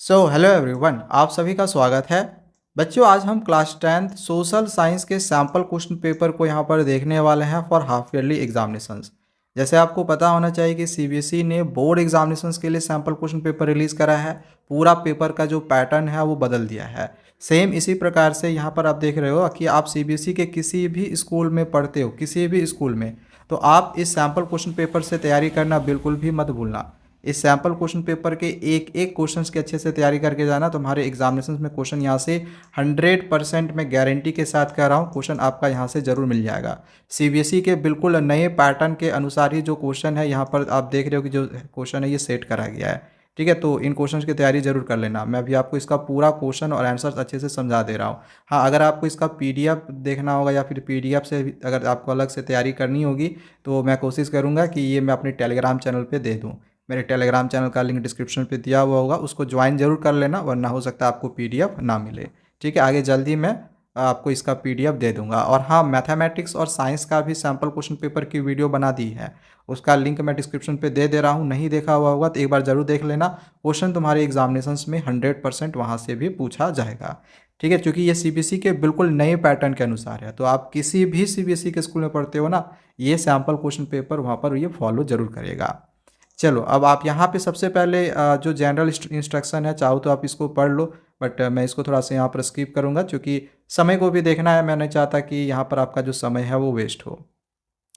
Hello everyone, आप सभी का स्वागत है। बच्चों, आज हम क्लास 10th सोशल साइंस के सैम्पल क्वेश्चन पेपर को यहाँ पर देखने वाले हैं फॉर हाफ ईयरली एग्जामिनेशंस। जैसे आपको पता होना चाहिए कि सीबीएसई ने बोर्ड एग्जामिनेशंस के लिए सैम्पल क्वेश्चन पेपर रिलीज़ करा है। पूरा पेपर का जो पैटर्न है वो बदल दिया है। सेम इसी प्रकार से यहाँ पर आप देख रहे हो कि आप सीबीएसई के किसी भी स्कूल में पढ़ते हो, किसी भी स्कूल में, तो आप इस सैम्पल क्वेश्चन पेपर से तैयारी करना बिल्कुल भी मत भूलना। इस सैम्पल क्वेश्चन पेपर के एक एक क्वेश्चंस की अच्छे से तैयारी करके जाना। तुम्हारे एग्जामिनेशन में क्वेश्चन यहाँ से 100% मैं गारंटी के साथ कह रहा हूँ, क्वेश्चन आपका यहाँ से ज़रूर मिल जाएगा। सीबीएसई के बिल्कुल नए पैटर्न के अनुसार ही जो क्वेश्चन है यहाँ पर आप देख रहे हो कि जो क्वेश्चन है ये सेट करा गया है। ठीक है, तो इन क्वेश्चंस की तैयारी जरूर कर लेना। मैं अभी आपको इसका पूरा क्वेश्चन और आंसर्स अच्छे से समझा दे रहा हूँ। हाँ, अगर आपको इसका पीडीएफ देखना होगा या फिर पीडीएफ से अगर आपको अलग से तैयारी करनी होगी तो मैं कोशिश करूँगा कि ये मैं अपने टेलीग्राम चैनल पर दे दूँ। मेरे टेलीग्राम चैनल का लिंक डिस्क्रिप्शन पे दिया हुआ होगा, उसको ज्वाइन जरूर कर लेना, वरना हो सकता है आपको पीडीएफ ना मिले। ठीक है, आगे जल्दी मैं आपको इसका पीडीएफ दे दूंगा। और हाँ, मैथमेटिक्स और साइंस का भी सैम्पल क्वेश्चन पेपर की वीडियो बना दी है, उसका लिंक मैं डिस्क्रिप्शन पे दे रहा हूँ। नहीं देखा हुआ होगा तो एक बार ज़रूर देख लेना। क्वेश्चन तुम्हारे एग्जामिनेशंस में 100% वहाँ से भी पूछा जाएगा। ठीक है, क्योंकि ये सीबीएसई के बिल्कुल नए पैटर्न के अनुसार है, तो आप किसी भी सीबीएसई के स्कूल में पढ़ते हो ना, ये सैम्पल क्वेश्चन पेपर वहाँ पर ये फॉलो जरूर करेगा। चलो, अब आप यहाँ पे सबसे पहले जो जनरल इंस्ट्रक्शन है, चाहो तो आप इसको पढ़ लो, बट मैं इसको थोड़ा सा यहाँ पर स्किप करूँगा क्योंकि समय को भी देखना है। मैं नहीं चाहता कि यहाँ पर आपका जो समय है वो वेस्ट हो।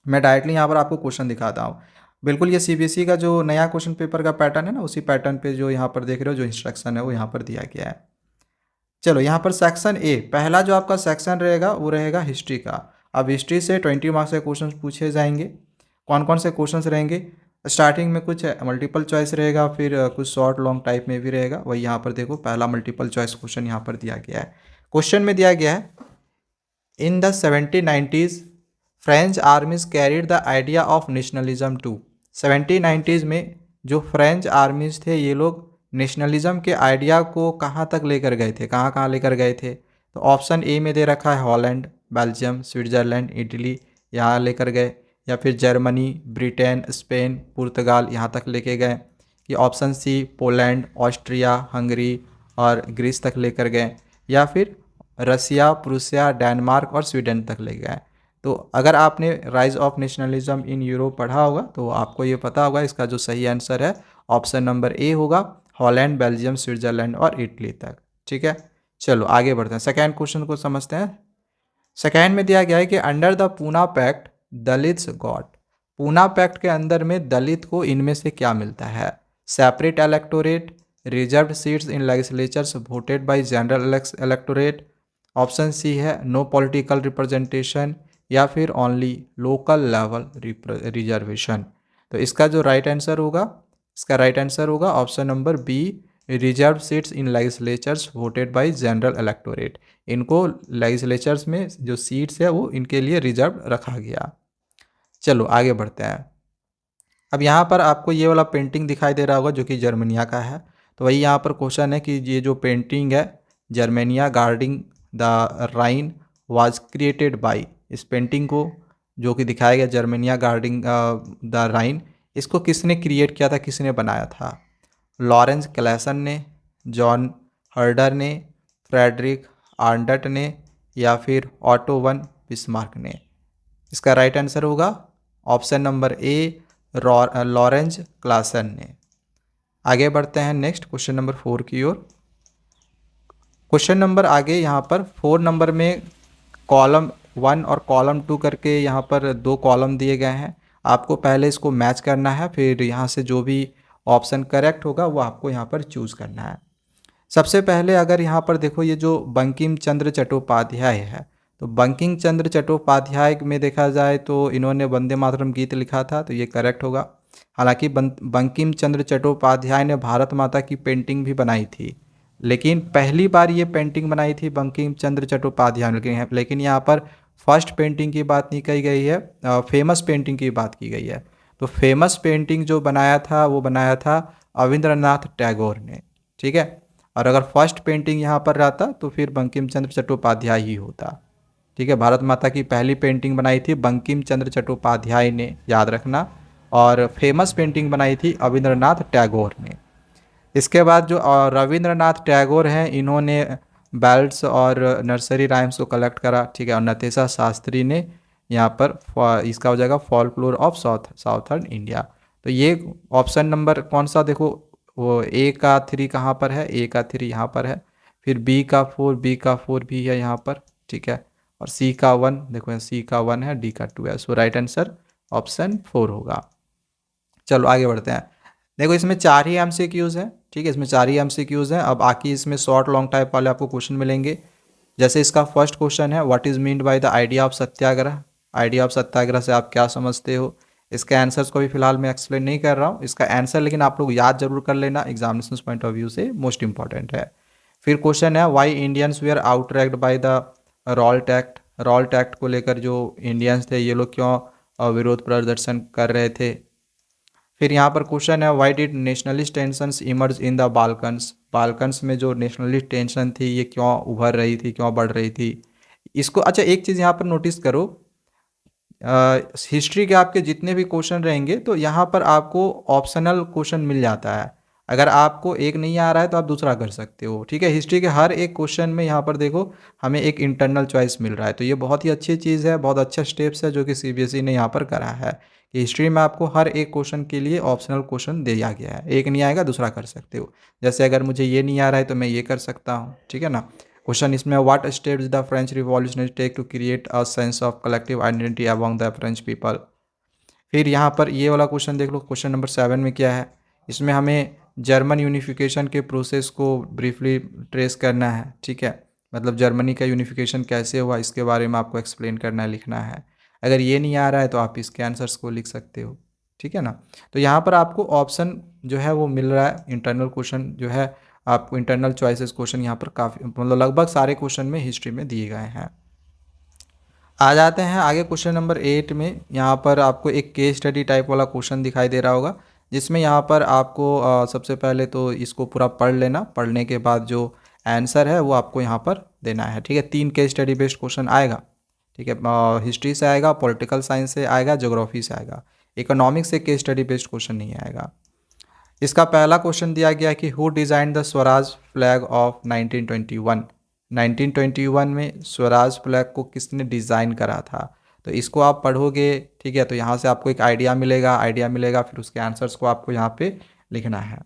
मैं डायरेक्टली यहाँ पर आपको क्वेश्चन दिखाता हूँ। बिल्कुल ये सीबीएसई का जो नया क्वेश्चन पेपर का पैटर्न है ना, उसी पैटर्न पे जो यहाँ पर देख रहे हो जो इंस्ट्रक्शन है वो यहाँ पर दिया गया है। चलो, यहाँ पर सेक्शन ए, पहला जो आपका सेक्शन रहेगा वो रहेगा हिस्ट्री का। अब हिस्ट्री से 20 मार्क्स के क्वेश्चन पूछे जाएंगे। कौन कौन से क्वेश्चंस रहेंगे? स्टार्टिंग में कुछ मल्टीपल चॉइस रहेगा, फिर कुछ शॉर्ट लॉन्ग टाइप में भी रहेगा। वही यहाँ पर देखो, पहला मल्टीपल चॉइस क्वेश्चन यहाँ पर दिया गया है। क्वेश्चन में दिया गया है, in the 1790s French armies carried the idea of nationalism too. 1790s में जो फ्रेंच आर्मीज थे ये लोग नेशनलिज्म के आइडिया को कहाँ तक लेकर गए थे, कहाँ कहाँ लेकर गए थे? तो ऑप्शन ए में दे रखा है हॉलैंड, बेल्जियम, स्विट्ज़रलैंड, इटली, यहाँ लेकर गए। या फिर जर्मनी, ब्रिटेन, स्पेन, पुर्तगाल, यहाँ तक लेके गए। ये option C Poland, Austria, Hungary और ग्रीस तक लेकर गए। या फिर रसिया, प्रूसिया, डेनमार्क और स्वीडन तक ले गए। तो अगर आपने rise of nationalism in Europe पढ़ा होगा तो आपको ये पता होगा, इसका जो सही आंसर है ऑप्शन नंबर ए होगा, हॉलैंड, बेल्जियम, स्विट्जरलैंड और इटली तक। ठीक है, चलो आगे बढ़ते हैं, सेकेंड क्वेश्चन को समझते हैं। सेकेंड में दिया गया है कि under the Poona pact Dalits got. Poona pact के अंदर में दलित को इनमें से क्या मिलता है? Separate electorate, reserved seats in legislatures voted by general electorate, option C है नो पॉलिटिकल रिप्रेजेंटेशन, या फिर ओनली लोकल लेवल रिजर्वेशन। तो इसका जो राइट आंसर होगा, इसका राइट आंसर होगा option number B, reserve seats in legislatures voted by general electorate. इनको लेजिस्लेचर्स में जो सीट्स है वो इनके लिए रिजर्व रखा गया। चलो आगे बढ़ते हैं। अब यहाँ पर आपको ये वाला पेंटिंग दिखाई दे रहा होगा जो कि जर्मनिया का है। तो वही यहाँ पर क्वेश्चन है कि ये जो पेंटिंग है Germania guarding the Rhine was created by, इस पेंटिंग को जो कि दिखाया गया जर्मनिया गार्डिंग द राइन, इसको किसने क्रिएट किया था, किसने बनाया था? लॉरेंस क्लैसन ने, जॉन हर्डर ने, फ्रेडरिक आर्नडट ने, या फिर ऑटो वन बिस्मार्क ने? इसका राइट आंसर होगा ऑप्शन नंबर ए, लॉरेंस क्लासन ने। आगे बढ़ते हैं नेक्स्ट क्वेश्चन नंबर 4 की ओर। क्वेश्चन नंबर आगे यहाँ पर 4 नंबर में कॉलम 1 और कॉलम 2 करके यहाँ पर 2 कॉलम दिए गए हैं। आपको पहले इसको मैच करना है, फिर यहाँ से जो भी ऑप्शन करेक्ट होगा वो आपको यहाँ पर चूज़ करना है। सबसे पहले अगर यहाँ पर देखो, ये जो बंकिम चंद्र चट्टोपाध्याय है, तो बंकिम चंद्र चट्टोपाध्याय में देखा जाए तो इन्होंने वंदे मातरम गीत लिखा था, तो ये करेक्ट होगा। हालांकि बंकिम चंद्र चट्टोपाध्याय ने भारत माता की पेंटिंग भी बनाई थी, लेकिन पहली बार ये पेंटिंग बनाई थी बंकिम चंद्र चट्टोपाध्याय ने। लेकिन यहाँ पर फर्स्ट पेंटिंग की बात नहीं कही गई है, फेमस पेंटिंग की बात की गई है। तो फेमस पेंटिंग जो बनाया था वो बनाया था अविंद्रनाथ टैगोर ने। ठीक है, और अगर फर्स्ट पेंटिंग यहाँ पर रहता तो फिर बंकिम चंद्र चट्टोपाध्याय ही होता। ठीक है, भारत माता की पहली पेंटिंग बनाई थी बंकिम चंद्र चट्टोपाध्याय ने, याद रखना, और फेमस पेंटिंग बनाई थी अविंद्रनाथ टैगोर ने। इसके बाद जो रविंद्रनाथ टैगोर हैं, इन्होंने बैल्ट्स और नर्सरी राइम्स को कलेक्ट करा, ठीक है। और नतेशा शास्त्री ने यहाँ पर इसका हो जाएगा फॉल्कलोर ऑफ साउथर्न इंडिया। तो ये ऑप्शन नंबर कौन सा, देखो वो ए का 3 कहाँ पर है, ए का 3 यहाँ पर है, फिर बी का 4 भी है यहाँ पर, ठीक है। और सी का 1, देखो सी का 1 है, डी का 2 है। सो राइट आंसर ऑप्शन 4 होगा। चलो आगे बढ़ते हैं। देखो इसमें 4 ही एमसीक्यूज हैं, ठीक है, इसमें 4 ही एमसीक्यूज हैं। अब बाकी इसमें शॉर्ट लॉन्ग टाइप वाले आपको क्वेश्चन मिलेंगे। जैसे इसका फर्स्ट क्वेश्चन है, what is meant by the idea of satyagraha. Idea of satyagraha से आप क्या समझते हो। इसके आंसर्स को भी फिलहाल मैं एक्सप्लेन नहीं कर रहा हूँ, इसका आंसर लेकिन आप लोग याद जरूर कर लेना, एग्जामिनेशन पॉइंट ऑफ व्यू से मोस्ट इंपॉर्टेंट है। फिर क्वेश्चन है, why Indians we are outraged by the Rowlatt Act. Rowlatt Act को लेकर जो इंडियंस थे ये लोग क्यों विरोध प्रदर्शन कर रहे थे। फिर यहाँ पर क्वेश्चन है, why did nationalist tensions emerge in the Balkans. Balkans में जो नेशनलिस्ट टेंशन थी ये क्यों उभर रही थी, क्यों बढ़ रही थी। इसको अच्छा एक चीज़ यहाँ पर नोटिस करो, हिस्ट्री के आपके जितने भी क्वेश्चन रहेंगे तो यहाँ पर आपको ऑप्शनल क्वेश्चन मिल जाता है। अगर आपको एक नहीं आ रहा है तो आप दूसरा कर सकते हो, ठीक है। हिस्ट्री के हर एक क्वेश्चन में यहाँ पर देखो हमें एक इंटरनल चॉइस मिल रहा है, तो ये बहुत ही अच्छी चीज़ है, बहुत अच्छा स्टेप्स है जो कि सीबीएसई ने यहाँ पर करा है कि हिस्ट्री में आपको हर एक क्वेश्चन के लिए ऑप्शनल क्वेश्चन दिया गया है। एक नहीं आएगा दूसरा कर सकते हो, जैसे अगर मुझे ये नहीं आ रहा है तो मैं ये कर सकता हूँ, ठीक है ना। क्वेश्चन इसमें, what steps the French revolution take to create a sense of collective identity among the French people. फिर यहाँ पर ये वाला क्वेश्चन देख लो, क्वेश्चन नंबर 7 में क्या है। इसमें हमें जर्मन यूनिफिकेशन के प्रोसेस को ब्रीफली ट्रेस करना है, ठीक है। मतलब जर्मनी का यूनिफिकेशन कैसे हुआ इसके बारे में आपको एक्सप्लेन करना है, लिखना है। अगर ये नहीं आ रहा है तो आप इसके आंसर्स को लिख सकते हो, ठीक है ना। तो यहाँ पर आपको ऑप्शन जो है वो मिल रहा है, इंटरनल क्वेश्चन जो है आपको इंटरनल चॉइसेस क्वेश्चन यहाँ पर काफ़ी मतलब लगभग सारे क्वेश्चन में हिस्ट्री में दिए गए हैं। आ जाते हैं आगे क्वेश्चन नंबर 8 में। यहाँ पर आपको एक केस स्टडी टाइप वाला क्वेश्चन दिखाई दे रहा होगा, जिसमें यहाँ पर आपको सबसे पहले तो इसको पूरा पढ़ लेना, पढ़ने के बाद जो आंसर है वो आपको यहाँ पर देना है, ठीक है। 3 केस स्टडी बेस्ड क्वेश्चन आएगा, ठीक है। हिस्ट्री से आएगा, पॉलिटिकल साइंस से आएगा, ज्योग्राफी से आएगा। इकोनॉमिक्स से केस स्टडी बेस्ड क्वेश्चन नहीं आएगा। इसका पहला क्वेश्चन दिया गया कि who design the Swaraj flag of 1921। 1921 में स्वराज फ्लैग को किसने डिज़ाइन करा था। तो इसको आप पढ़ोगे, ठीक है, तो यहाँ से आपको एक आइडिया मिलेगा, फिर उसके आंसर्स को आपको यहाँ पे लिखना है।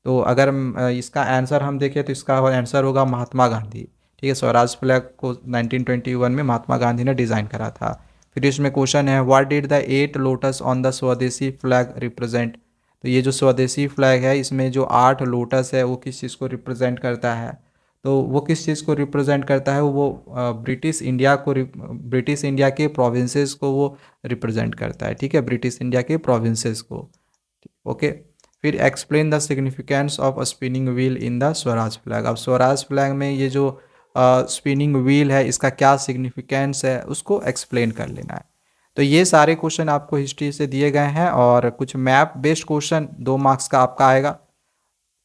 तो अगर इसका आंसर हम देखें तो इसका आंसर होगा महात्मा गांधी, ठीक है। स्वराज फ्लैग को 1921 में महात्मा गांधी ने डिज़ाइन करा था। फिर इसमें क्वेश्चन है, what did the 8 lotus on the स्वदेशी फ्लैग रिप्रेजेंट। तो ये जो स्वदेशी फ्लैग है इसमें जो 8 लोटस है वो किस चीज़ को रिप्रेजेंट करता है। तो वो किस चीज़ को रिप्रेजेंट करता है, वो ब्रिटिश इंडिया के प्रोविंसेस को वो रिप्रेजेंट करता है, ठीक है, ब्रिटिश इंडिया के प्रोविंसेस को, ओके। फिर explain the significance of a spinning wheel in the Swaraj flag. अब स्वराज फ्लैग में ये जो स्पिनिंग व्हील है इसका क्या सिग्निफिकेंस है उसको एक्सप्लेन कर लेना है। तो ये सारे क्वेश्चन आपको हिस्ट्री से दिए गए हैं, और कुछ मैप बेस्ड क्वेश्चन 2 मार्क्स का आपका आएगा,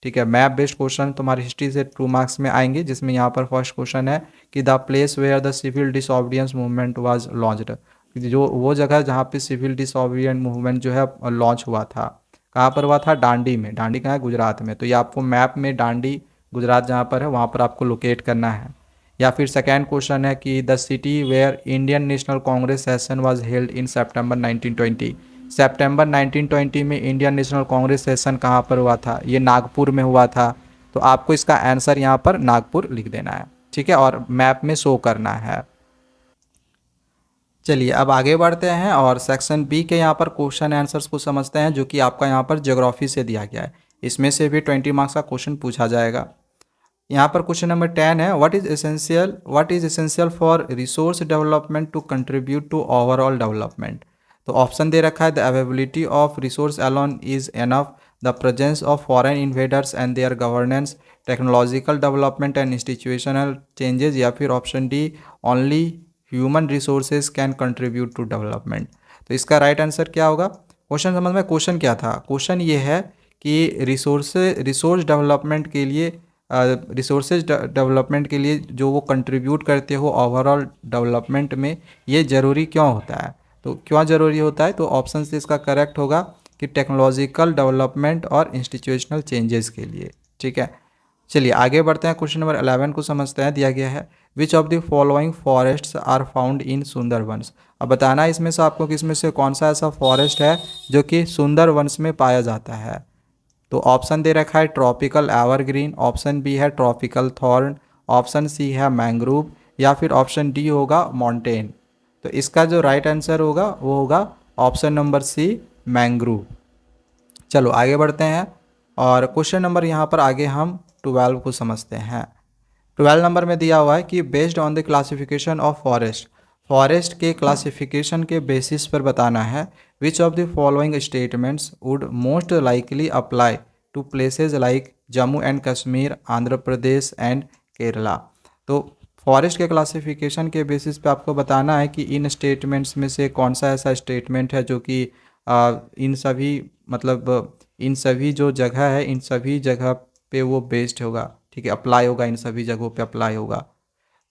ठीक है। मैप बेस्ड क्वेश्चन तुम्हारी हिस्ट्री से 2 मार्क्स में आएंगे, जिसमें यहाँ पर फर्स्ट क्वेश्चन है कि the place where the civil disobedience movement was launched. जो वो जगह जहाँ पे सिविल डिसऑबिडियंट मूवमेंट जो है लॉन्च हुआ था, कहाँ पर हुआ था, दांडी में। दांडी कहाँ है, गुजरात में। तो ये आपको मैप में दांडी गुजरात जहाँ पर है वहाँ पर आपको लोकेट करना है। या फिर सेकेंड क्वेश्चन है कि the city where Indian National Congress session was held in September 1920। सितंबर 1920 में इंडियन नेशनल कांग्रेस सेशन कहाँ पर हुआ था, ये नागपुर में हुआ था। तो आपको इसका आंसर यहाँ पर नागपुर लिख देना है, ठीक है, और मैप में शो करना है। चलिए अब आगे बढ़ते हैं और सेक्शन बी के यहाँ पर क्वेश्चन आंसर्स को समझते हैं, जो कि आपका यहाँ पर ज्योग्राफी से दिया गया है। इसमें से भी 20 मार्क्स का क्वेश्चन पूछा जाएगा। यहाँ पर क्वेश्चन नंबर 10 है, what is essential for resource development to contribute to overall development. तो ऑप्शन दे रखा है, the availability of resource alone is enough, the presence of foreign invaders and their governance, technological development and institutional changes, या फिर option D, only human resources can contribute to development. तो इसका right answer क्या होगा। Question समझ में, question क्या था, क्वेश्चन ये है कि रिसोर्स डेवलपमेंट के लिए रिसोर्सेज डेवलपमेंट के लिए जो वो कंट्रीब्यूट करते हो ओवरऑल डेवलपमेंट में, ये ज़रूरी क्यों होता है। तो क्यों ज़रूरी होता है, तो ऑप्शन से इसका करेक्ट होगा कि टेक्नोलॉजिकल डेवलपमेंट और इंस्टीट्यूशनल चेंजेस के लिए, ठीक है। चलिए आगे बढ़ते हैं, क्वेश्चन नंबर 11 को समझते हैं। दिया गया है which of the following forests are found in Sundarbans. अब बताना है इसमें से आपको कि इसमें से कौन सा ऐसा फॉरेस्ट है जो कि सुंदरवंस में पाया जाता है। तो ऑप्शन दे रखा है ट्रॉपिकल एवरग्रीन, ऑप्शन बी है ट्रॉपिकल थॉर्न, ऑप्शन सी है मैंग्रोव, या फिर ऑप्शन डी होगा माउंटेन। तो इसका जो राइट आंसर होगा वो होगा ऑप्शन नंबर सी, मैंग्रोव। चलो आगे बढ़ते हैं और क्वेश्चन नंबर यहाँ पर आगे हम 12 को समझते हैं। 12 नंबर में दिया हुआ है कि based on the classification of forest, forest के क्लासिफिकेशन के बेसिस पर बताना है which of the following statements would most likely apply to places like Jammu and Kashmir, Andhra Pradesh and Kerala. तो फॉरेस्ट के क्लासिफिकेशन के बेसिस पे आपको बताना है कि इन स्टेटमेंट्स में से कौन सा ऐसा स्टेटमेंट है जो कि इन सभी मतलब इन सभी जो जगह है इन सभी जगह पे वो बेस्ड होगा, ठीक है, अप्लाई होगा, इन सभी जगहों पे अप्लाई होगा।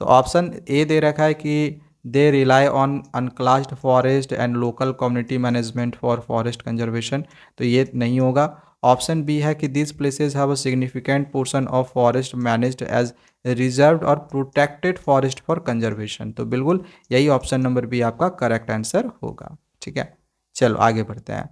तो ऑप्शन ए दे रखा है कि they rely on unclassed forest and local community management for forest conservation, तो ये नहीं होगा। ऑप्शन बी है कि this places have a significant portion of forest managed as reserved और प्रोटेक्टेड फॉरेस्ट फॉर कंजर्वेशन, तो बिल्कुल यही ऑप्शन नंबर बी आपका करेक्ट आंसर होगा, ठीक है। चलो आगे बढ़ते हैं।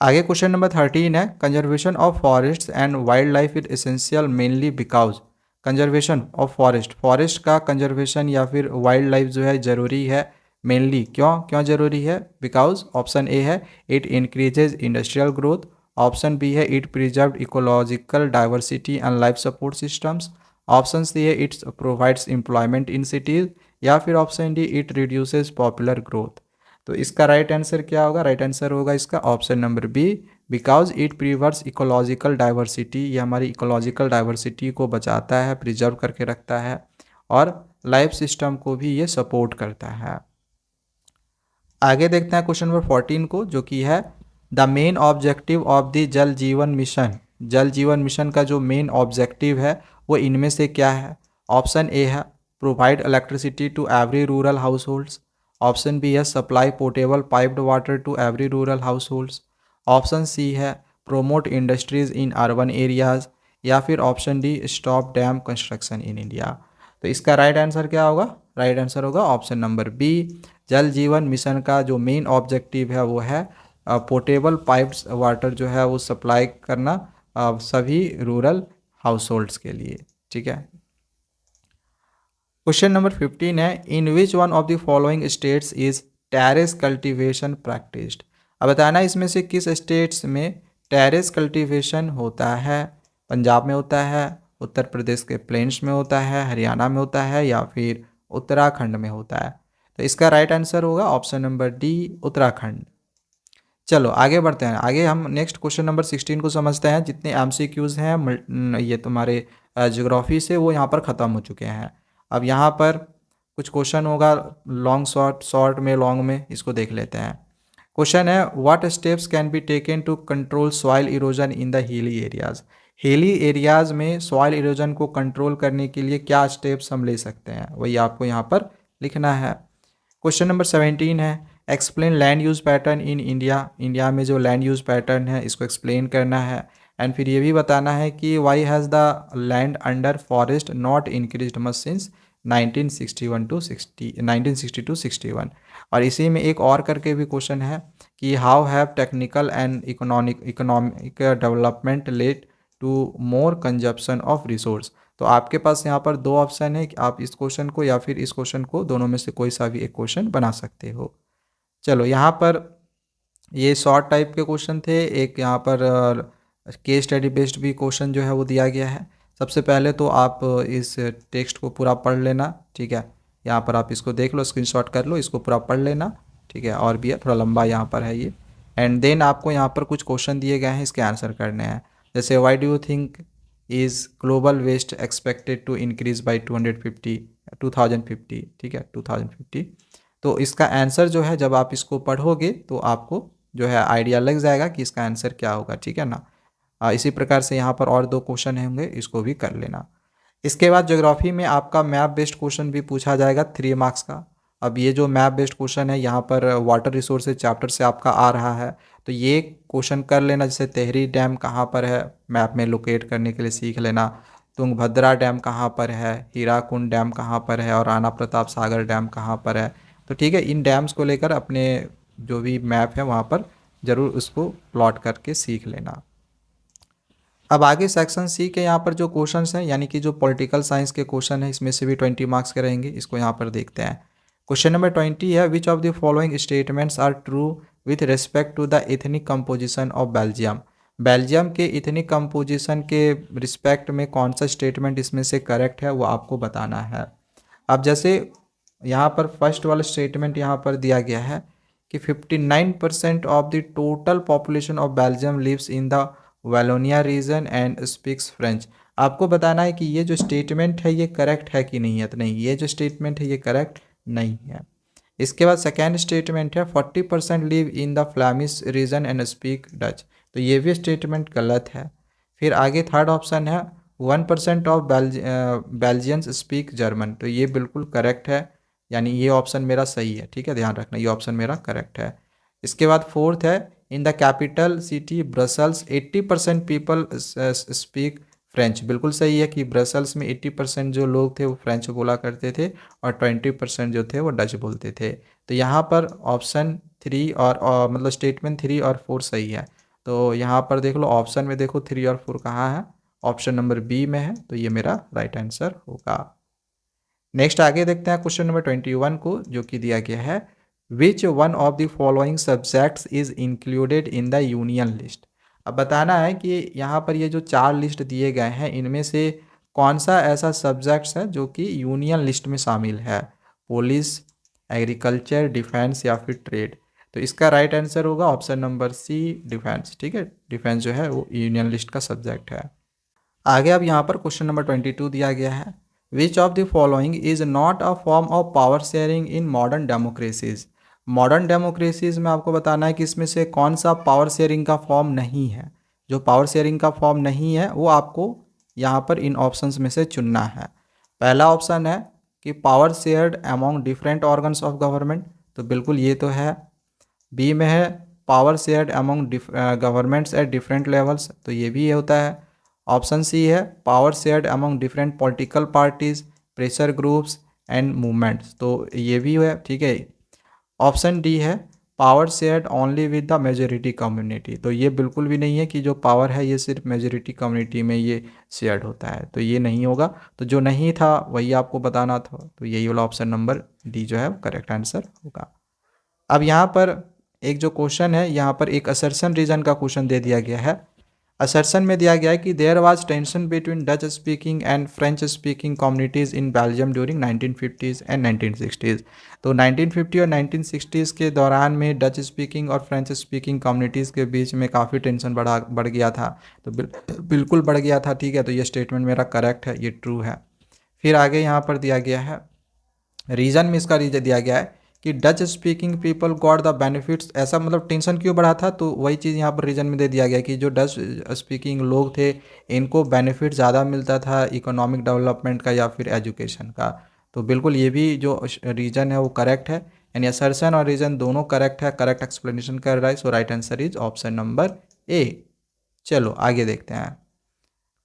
आगे क्वेश्चन नंबर 13 है conservation of forest and wild life is essential mainly because. Conservation of forest, forest का कंजर्वेशन या फिर वाइल्ड लाइफ जो है ज़रूरी है मेनली, क्यों क्यों ज़रूरी है? बिकॉज ऑप्शन ए है it increases industrial growth, option B है it preserve ecological diversity and life support systems, option C है it's provides employment in cities, या फिर option D it reduces popular growth. तो इसका राइट आंसर क्या होगा? Right answer होगा इसका option number B, because it preserves ecological diversity, ये हमारी इकोलॉजिकल डाइवर्सिटी को बचाता है, प्रिजर्व करके रखता है और लाइफ सिस्टम को भी ये सपोर्ट करता है। आगे देखते हैं क्वेश्चन नंबर 14 को, जो कि है the main objective of the जल जीवन मिशन। जल जीवन मिशन का जो मेन ऑब्जेक्टिव है वो इनमें से क्या है? ऑप्शन ए है provide electricity to every rural households, option B है supply portable piped water to every rural households, option C है promote industries in urban areas, या फिर option D stop dam construction in India. तो इसका right answer क्या होगा? Right answer होगा option number B, Jal Jeevan mission का जो मेन ऑब्जेक्टिव है वो है पोर्टेबल पाइप्ड वाटर जो है वो सप्लाई करना सभी रूरल हाउस होल्ड्स के लिए, ठीक है। क्वेश्चन नंबर 15 है in which one of the following states is terrace cultivation practised. अब बताना इसमें से किस स्टेट्स में टेरेस कल्टीवेशन होता है? पंजाब में होता है, उत्तर प्रदेश के प्लेन्स में होता है, हरियाणा में होता है, या फिर उत्तराखंड में होता है। तो इसका राइट आंसर होगा ऑप्शन नंबर डी, उत्तराखंड। चलो आगे बढ़ते हैं। आगे हम नेक्स्ट क्वेश्चन नंबर 16 को समझते हैं। जितने एमसीक्यूज़ हैं ये तुम्हारे ज्योग्राफी से वो यहाँ पर ख़त्म हो चुके हैं। अब यहाँ पर कुछ क्वेश्चन होगा लॉन्ग शॉर्ट, शॉर्ट में लॉन्ग में, इसको देख लेते हैं। क्वेश्चन है what steps can be taken to control soil erosion in the hilly areas. Hilly areas में सॉइल इरोजन को कंट्रोल करने के लिए क्या स्टेप्स हम ले सकते हैं, वही आपको यहाँ पर लिखना है। क्वेश्चन नंबर 17 है explain land use pattern in India. India में जो लैंड यूज़ पैटर्न है इसको एक्सप्लेन करना है। एंड फिर ये भी बताना है कि why has the land under forest not increased much since 1960 to 61। और इसी में एक और करके भी क्वेश्चन है कि how have technical and economic development led to more consumption of resource. तो आपके पास यहाँ पर दो ऑप्शन है कि आप इस क्वेश्चन को या फिर इस क्वेश्चन को, दोनों में से कोई सा भी एक क्वेश्चन बना सकते हो। चलो यहाँ पर ये शॉर्ट टाइप के क्वेश्चन थे, एक यहाँ पर केस स्टडी बेस्ड भी क्वेश्चन जो है वो दिया गया है। सबसे पहले तो आप इस टेक्स्ट को पूरा पढ़ लेना, ठीक है। यहाँ पर आप इसको देख लो, स्क्रीनशॉट कर लो, इसको पूरा पढ़ लेना, ठीक है। और भी है, थोड़ा लंबा यहाँ पर है ये। एंड देन आपको यहाँ पर कुछ क्वेश्चन दिए गए हैं, इसके आंसर करने हैं। जैसे why do you think is global waste expected to increase by 2050, ठीक है, 2050। तो इसका आंसर जो है जब आप इसको पढ़ोगे तो आपको जो है आइडिया लग जाएगा कि इसका आंसर क्या होगा, ठीक है ना। इसी प्रकार से यहाँ पर और दो क्वेश्चन होंगे, इसको भी कर लेना। इसके बाद ज्योग्राफी में आपका मैप बेस्ड क्वेश्चन भी पूछा जाएगा 3 मार्क्स का। अब ये जो मैप बेस्ड क्वेश्चन है यहाँ पर वाटर रिसोर्सेज चैप्टर से आपका आ रहा है, तो ये क्वेश्चन कर लेना, जैसे तेहरी डैम कहाँ पर है, मैप में लोकेट करने के लिए सीख लेना। तुंगभद्रा डैम कहाँ पर है, हीराकुंड डैम कहाँ पर है, और राणा प्रताप सागर डैम कहाँ पर है। तो ठीक है, इन डैम्स को लेकर अपने जो भी मैप है वहाँ पर ज़रूर उसको प्लॉट करके सीख लेना। अब आगे सेक्शन सी के यहाँ पर जो क्वेश्चंस हैं, यानी कि जो पॉलिटिकल साइंस के क्वेश्चन है, इसमें से भी 20 मार्क्स के रहेंगे। इसको यहाँ पर देखते हैं। क्वेश्चन नंबर 20 है, which of the following statements are true with respect to the ethnic composition of Belgium. Belgium के इथनिक कंपोजिशन के रिस्पेक्ट में कौन सा स्टेटमेंट इसमें से करेक्ट है वो आपको बताना है। अब जैसे यहाँ पर फर्स्ट वाला स्टेटमेंट यहाँ पर दिया गया है कि 59% of the total population of Belgium lives in the Wallonia region and speaks French. आपको बताना है कि ये जो स्टेटमेंट है ये करेक्ट है कि नहीं है। तो नहीं, ये जो स्टेटमेंट है ये करेक्ट नहीं है। इसके बाद सेकेंड स्टेटमेंट है 40% live in the Flemish region and speak Dutch. तो ये भी स्टेटमेंट गलत है। फिर आगे थर्ड ऑप्शन है 1% ऑफ बेल्जियंस स्पीक जर्मन। तो ये बिल्कुल करेक्ट है, यानी ये ऑप्शन मेरा सही है। ठीक है, ध्यान रखना, ये ऑप्शन मेरा करेक्ट है। इसके बाद फोर्थ है in the capital city Brussels 80% people speak French. बिल्कुल सही है कि ब्रसल्स में 80% जो लोग थे वो फ्रेंच बोला करते थे और 20% जो थे वो डच बोलते थे। तो यहाँ पर ऑप्शन 3 और मतलब स्टेटमेंट 3 और 4 सही है। तो यहाँ पर देख लो, ऑप्शन में देखो 3 और 4 कहाँ है, ऑप्शन नंबर बी में है। तो ये मेरा राइट आंसर होगा। नेक्स्ट आगे देखते हैं क्वेश्चन नंबर 21 को, जो कि दिया गया है विच one of the following subjects is included in the union list. अब बताना है कि यहाँ पर ये जो 4 लिस्ट दिए गए हैं इनमें से कौन सा ऐसा सब्जेक्ट्स है जो कि यूनियन लिस्ट में शामिल है, पुलिस, एग्रीकल्चर, डिफेंस या फिर ट्रेड। तो इसका राइट आंसर होगा ऑप्शन नंबर सी, डिफेंस। ठीक है, डिफेंस जो है वो यूनियन लिस्ट का सब्जेक्ट है। आगे अब यहाँ पर क्वेश्चन नंबर 22 दिया गया है, which of the following is not a form of power sharing in modern democracies. Modern democracies में आपको बताना है कि इसमें से कौन सा पावर शेयरिंग का फॉर्म नहीं है। जो पावर शेयरिंग का फॉर्म नहीं है वो आपको यहाँ पर इन ऑप्शंस में से चुनना है। पहला ऑप्शन है कि power shared among different organs of government. तो बिल्कुल ये तो है। बी में है power shared among governments at different levels. तो ये भी होता है। ऑप्शन सी है power shared among different political parties, pressure groups and movements. तो ये भी है। ठीक है, ऑप्शन डी है power shared only with the majority community. तो ये बिल्कुल भी नहीं है कि जो पावर है ये सिर्फ मेजोरिटी कम्युनिटी में ये शेयर्ड होता है। तो ये नहीं होगा। तो जो नहीं था वही आपको बताना था। तो यही वाला ऑप्शन नंबर डी जो है वो करेक्ट आंसर होगा। अब यहाँ पर एक जो क्वेश्चन है, यहाँ पर एक असर्शन रीजन का क्वेश्चन दे दिया गया है। असर्शन में दिया गया है कि there was tension between Dutch speaking and French speaking communities in Belgium during 1950s and 1960s। तो 1950 और 1960s के दौरान में डच स्पीकिंग और फ्रेंच स्पीकिंग कम्युनिटीज़ के बीच में काफ़ी टेंशन बढ़ गया था। तो बिल्कुल बढ़ गया था। ठीक है, तो ये स्टेटमेंट मेरा करेक्ट है, ये ट्रू है। फिर आगे यहाँ पर दिया गया है रीज़न में, इसका रीजन दिया गया है कि Dutch speaking people got the benefits. ऐसा मतलब टेंशन क्यों बढ़ा था, तो वही चीज़ यहाँ पर रीजन में दे दिया गया कि जो डच स्पीकिंग लोग थे इनको बेनिफिट ज़्यादा मिलता था इकोनॉमिक डेवलपमेंट का या फिर एजुकेशन का। तो बिल्कुल ये भी जो रीजन है वो करेक्ट है, यानी असर्शन और रीजन दोनों करेक्ट है, करेक्ट एक्सप्लेनेशन कर रहा है। So right answer is option number A. चलो आगे देखते हैं।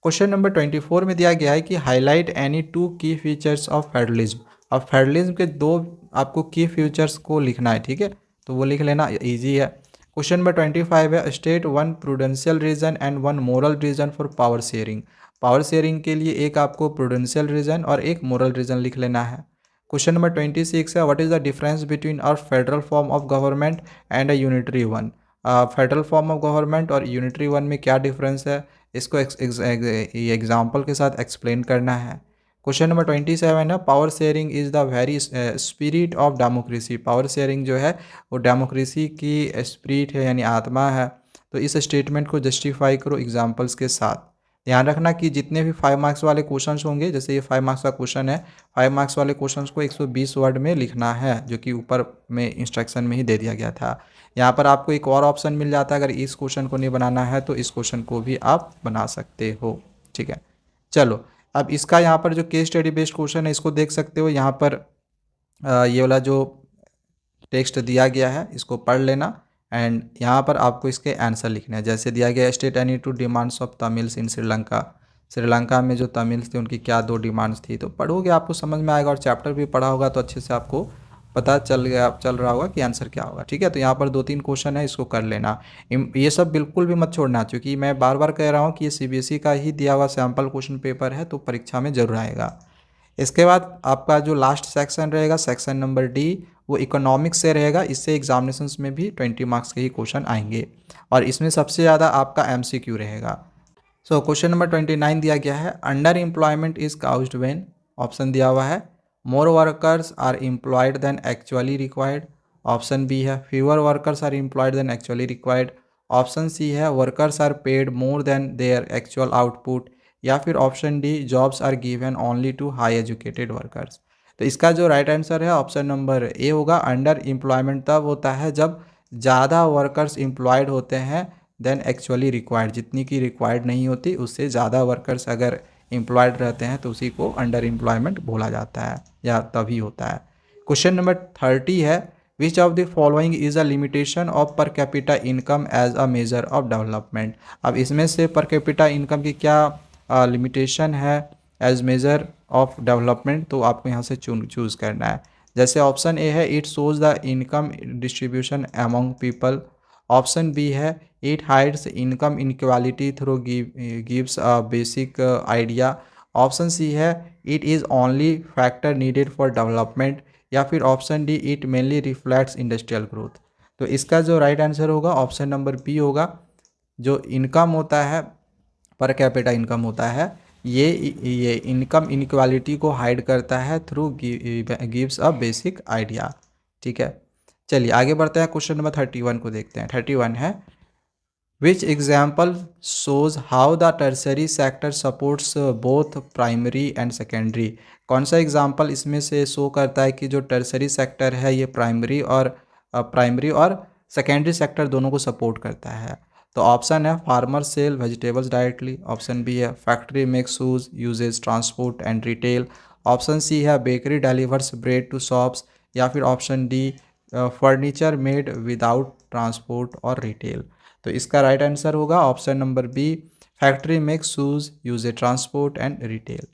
क्वेश्चन नंबर 24 में दिया गया है कि हाईलाइट एनी 2 की फीचर्स ऑफ फेडरलिज्म। अब फेडरलिज्म के 2 आपको की फीचर्स को लिखना है। ठीक है, तो वो लिख लेना, इजी है। क्वेश्चन नंबर 25 है state 1 prudential reason and 1 moral reason for power sharing. Power sharing के लिए एक आपको प्रूडेंशियल रीजन और एक मोरल रीजन लिख लेना है। क्वेश्चन नंबर 26 है what is the difference between our federal form of government and a unitary one. Federal form of government और यूनिटरी वन में क्या डिफरेंस है, इसको एग्जाम्पल के साथ एक्सप्लेन करना है। क्वेश्चन नंबर 27 है power sharing is the very spirit of democracy. Power sharing जो है वो डेमोक्रेसी की स्पिरिट है, यानी आत्मा है। तो इस स्टेटमेंट को जस्टिफाई करो एग्जाम्पल्स के साथ। ध्यान रखना कि जितने भी 5 मार्क्स वाले क्वेश्चंस होंगे, जैसे ये 5 मार्क्स का क्वेश्चन है, 5 मार्क्स वाले क्वेश्चंस को 120 वर्ड में लिखना है, जो कि ऊपर में इंस्ट्रक्शन में ही दे दिया गया था। यहाँ पर आपको एक और ऑप्शन मिल जाता है, अगर इस क्वेश्चन को नहीं बनाना है तो इस क्वेश्चन को भी आप बना सकते हो। ठीक है, चलो अब इसका यहाँ पर जो केस स्टडी बेस्ड क्वेश्चन है इसको देख सकते हो। यहाँ पर ये वाला जो टेक्स्ट दिया गया है इसको पढ़ लेना, एंड यहाँ पर आपको इसके आंसर लिखने हैं। जैसे दिया गया state any two demands of Tamils in Sri Lanka. Sri Lanka में जो तमिल्स थे उनकी क्या 2 डिमांड्स थी। तो पढ़ोगे आपको समझ में आएगा, और चैप्टर भी पढ़ा होगा तो अच्छे से आपको पता चल रहा होगा कि आंसर क्या होगा। ठीक है, तो यहाँ पर 2-3 क्वेश्चन है, इसको कर लेना। ये सब बिल्कुल भी मत छोड़ना, क्योंकि मैं बार बार कह रहा हूँ कि ये सीबीएसई का ही दिया हुआ सैम्पल क्वेश्चन पेपर है, तो परीक्षा में जरूर आएगा। इसके बाद आपका जो लास्ट सेक्शन रहेगा, सेक्शन नंबर डी, वो इकोनॉमिक्स से रहेगा। इससे एग्जामिनेशंस में भी 20 मार्क्स के ही क्वेश्चन आएंगे, और इसमें सबसे ज़्यादा आपका एमसीक्यू रहेगा। सो क्वेश्चन नंबर 29 दिया गया है, under employment is caused when. Option दिया हुआ है more workers are employed than actually required. Option B है fewer workers are employed than actually required. Option C है workers are paid more than their actual output. या फिर option D jobs are given only to high educated workers. तो इसका जो right answer है option number A होगा। Under employment तब होता है जब ज़्यादा वर्कर्स एम्प्लॉयड होते हैं देन एक्चुअली रिक्वायर्ड। जितनी की रिक्वायर्ड नहीं होती उससे ज़्यादा वर्कर्स अगर एम्प्लॉयड रहते हैं तो उसी को अंडर एम्प्लॉयमेंट बोला जाता है, या तभी होता है। क्वेश्चन नंबर 30 है, which of the following is a limitation of per capita income as a measure of development. अब इसमें से पर कैपिटा इनकम की क्या लिमिटेशन है एज मेजर ऑफ डेवलपमेंट, तो आपको यहाँ से चूज़ करना है। जैसे ऑप्शन ए है it shows the income distribution among people. Option B है it hides income inequality through gives a basic idea. Option C है it is only factor needed for development. या फिर option D it mainly reflects industrial growth. तो इसका जो right answer होगा option number B होगा। जो इनकम होता है, पर कैपिटा इनकम होता है, ये इनकम इनक्वालिटी को हाइड करता है through gives a basic idea. ठीक है, चलिए आगे बढ़ते हैं। क्वेश्चन नंबर 31 को देखते हैं। 31 है, विच example shows how the tertiary sector supports both primary and secondary. कौन सा एग्जाम्पल इसमें से शो करता है कि जो टर्सरी सेक्टर है ये प्राइमरी और सेकेंडरी सेक्टर दोनों को सपोर्ट करता है। तो ऑप्शन है farmer sell vegetables directly. Option B है factory make shoes uses transport and retail. Option C है bakery delivers bread to shops. या फिर option D furniture made without transport और रिटेल। तो इसका राइट आंसर होगा option number B, factory makes shoes use a transport and retail.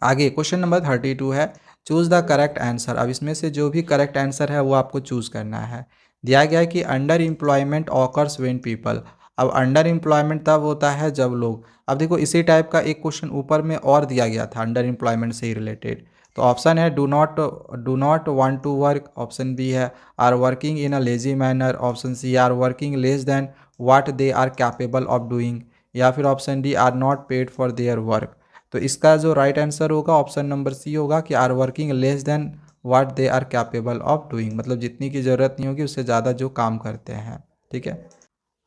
आगे question number 32 है, choose the correct answer. अब इसमें से जो भी करेक्ट आंसर है वो आपको चूज करना है। दिया गया है कि under employment occurs when people. अब अंडर एम्प्लॉयमेंट तब होता है जब लोग, अब देखो इसी टाइप का एक क्वेश्चन ऊपर में और दिया गया था अंडर एम्प्लॉयमेंट से ही रिलेटेड। तो ऑप्शन है do not want to work. Option B है are working in a lazy manner. Option C are working less than what they are capable of doing. या फिर option D are not paid for their work. तो इसका जो right answer होगा option number C होगा कि are working less than what they are capable of doing. मतलब जितनी की ज़रूरत नहीं होगी उससे ज़्यादा जो काम करते हैं। ठीक है,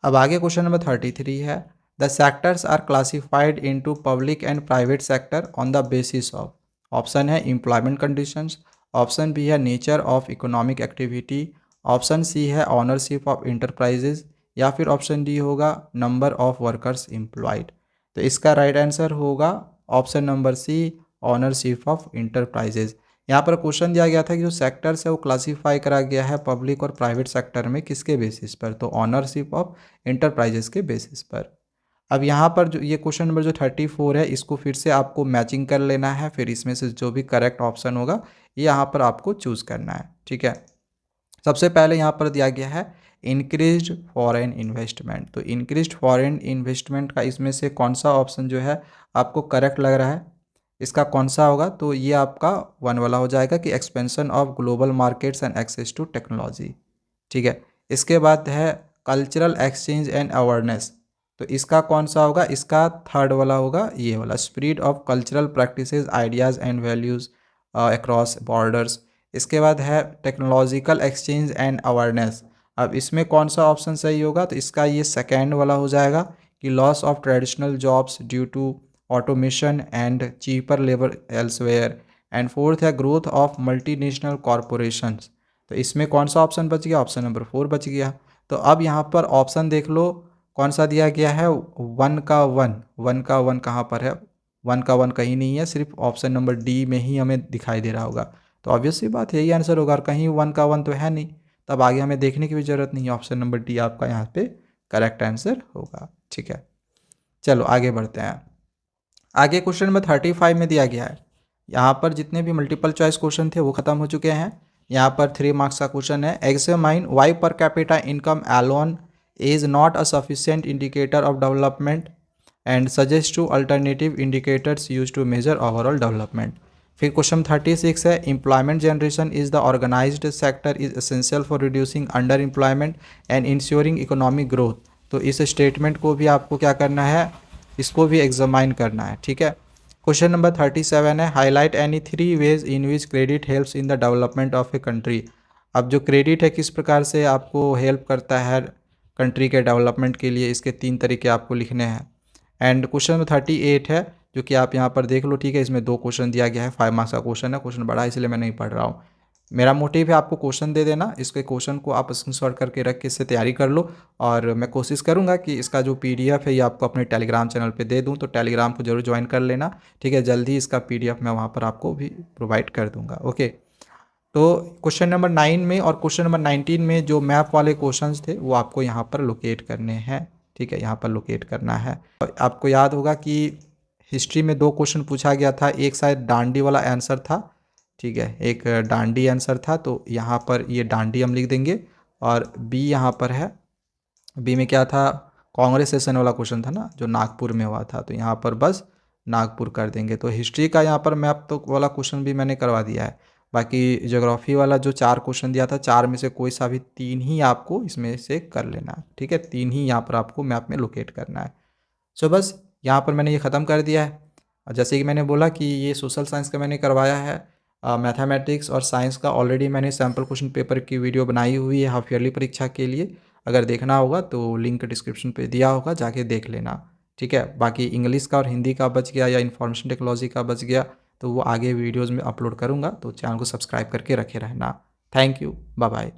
अब आगे क्वेश्चन नंबर 33 है, the sectors are classified into public and private sector on the basis of. Option है एम्प्लॉयमेंट कंडीशंस। ऑप्शन बी है nature of economic activity. Option C है ऑनरशिप ऑफ इंटरप्राइजेज। या फिर ऑप्शन डी होगा number of workers employed. तो इसका right answer होगा option number C, ownership of enterprises. यहाँ पर क्वेश्चन दिया गया था कि जो सेक्टर्स है वो क्लासीफाई करा गया है पब्लिक और प्राइवेट सेक्टर में, किसके बेसिस पर, तो ऑनरशिप ऑफ इंटरप्राइजेस के बेसिस पर। अब यहाँ पर जो ये क्वेश्चन नंबर जो 34 है इसको फिर से आपको मैचिंग कर लेना है, फिर इसमें से जो भी करेक्ट ऑप्शन होगा ये यहाँ पर आपको चूज़ करना है। ठीक है, सबसे पहले यहाँ पर दिया गया है इंक्रीज्ड फॉरेन इन्वेस्टमेंट। तो इंक्रीज्ड फॉरेन इन्वेस्टमेंट का इसमें से कौन सा ऑप्शन जो है आपको करेक्ट लग रहा है, इसका कौन सा होगा, तो ये आपका 1 वाला हो जाएगा कि expansion of global markets and access to technology. ठीक है, इसके बाद है कल्चरल एक्सचेंज एंड अवेयरनेस। तो इसका कौन सा होगा, इसका 3rd वाला होगा, ये वाला spread of cultural practices ideas and values across borders. इसके बाद है टेक्नोलॉजिकल एक्सचेंज एंड अवेयरनेस। अब इसमें कौन सा ऑप्शन सही होगा, तो इसका ये 2nd वाला हो जाएगा कि loss of traditional jobs due to automation and cheaper labour elsewhere. And 4th है ग्रोथ ऑफ मल्टीनेशनल कॉरपोरेशंस। तो इसमें कौन सा ऑप्शन बच गया, ऑप्शन नंबर 4 बच गया। तो अब यहाँ पर ऑप्शन देख लो कौन सा दिया गया है, 1 का 1 कहाँ पर है, 1 का 1 कहीं नहीं है, सिर्फ ऑप्शन नंबर डी में ही हमें दिखाई दे रहा होगा। तो ऑब्वियस सी बात है यही आंसर होगा, और कहीं 1 का 1 तो है नहीं। तब आगे हमें देखने की भी ज़रूरत नहीं है। ऑप्शन नंबर डी आपका यहाँ पे करेक्ट आंसर होगा। ठीक है, चलो आगे बढ़ते हैं। आगे क्वेश्चन नंबर 35 में दिया गया है। यहाँ पर जितने भी मल्टीपल चॉइस क्वेश्चन थे वो खत्म हो चुके हैं। यहाँ पर 3 मार्क्स का क्वेश्चन है। Examine why per capita income alone is not a sufficient indicator of development and suggest to alternative indicators use to measure overall development. फिर क्वेश्चन 36 है। Employment generation is the organised sector is essential for reducing under employment and insuring economic growth. तो इस statement को भी आपको क्या करना है, इसको भी एग्जामाइन करना है। ठीक है, क्वेश्चन नंबर 37 है। Highlight any 3 ways in which credit helps in the development of a country. अब जो क्रेडिट है किस प्रकार से आपको हेल्प करता है कंट्री के डेवलपमेंट के लिए, इसके 3 तरीके आपको लिखने हैं। एंड क्वेश्चन नंबर 38 है, जो कि आप यहाँ पर देख लो। ठीक है, इसमें 2 क्वेश्चन दिया गया है, 5 मार्क्स का क्वेश्चन है। क्वेश्चन बड़ा है इसलिए मैं नहीं पढ़ रहा हूँ। मेरा मोटिव है आपको क्वेश्चन दे देना, इसके क्वेश्चन को आप स्क्रीनशॉट करके रख के इससे तैयारी कर लो। और मैं कोशिश करूंगा कि इसका जो पीडीएफ है ये आपको अपने टेलीग्राम चैनल पे दे दूं, तो टेलीग्राम को जरूर ज्वाइन कर लेना। ठीक है, जल्दी इसका पीडीएफ मैं वहाँ पर आपको भी प्रोवाइड कर दूंगा। ओके, तो क्वेश्चन नंबर 9 में और क्वेश्चन नंबर 19 में जो मैप वाले क्वेश्चंस थे वो आपको यहाँ पर लोकेट करने हैं। ठीक है, यहाँ पर लोकेट करना है। आपको याद होगा कि हिस्ट्री में 2 क्वेश्चन पूछा गया था, एक शायद डांडी वाला आंसर था। ठीक है, एक डांडी आंसर था, तो यहाँ पर ये डांडी हम लिख देंगे। और बी यहाँ पर है, बी में क्या था, कांग्रेस सेशन वाला क्वेश्चन था ना जो नागपुर में हुआ था, तो यहाँ पर बस नागपुर कर देंगे। तो हिस्ट्री का यहाँ पर मैप तो वाला क्वेश्चन भी मैंने करवा दिया है। बाकी ज्योग्राफी वाला जो 4 क्वेश्चन दिया था, 4 में से कोई सा भी 3 ही आपको इसमें से कर लेना है। ठीक है, 3 ही यहाँ पर आपको मैप में लोकेट करना है। सो बस यहाँ पर मैंने ये ख़त्म कर दिया है। और जैसे कि मैंने बोला कि ये सोशल साइंस का मैंने करवाया है, मैथमेटिक्स और साइंस का ऑलरेडी मैंने सैम्पल क्वेश्चन पेपर की वीडियो बनाई हुई है हाफ ईयरली परीक्षा के लिए। अगर देखना होगा तो लिंक डिस्क्रिप्शन पे दिया होगा, जाके देख लेना। ठीक है, बाकी इंग्लिश का और हिंदी का बच गया या इन्फॉर्मेशन टेक्नोलॉजी का बच गया तो वो आगे वीडियोज़ में अपलोड करूँगा, तो चैनल को सब्सक्राइब करके रखे रहना। Thank you, bye bye.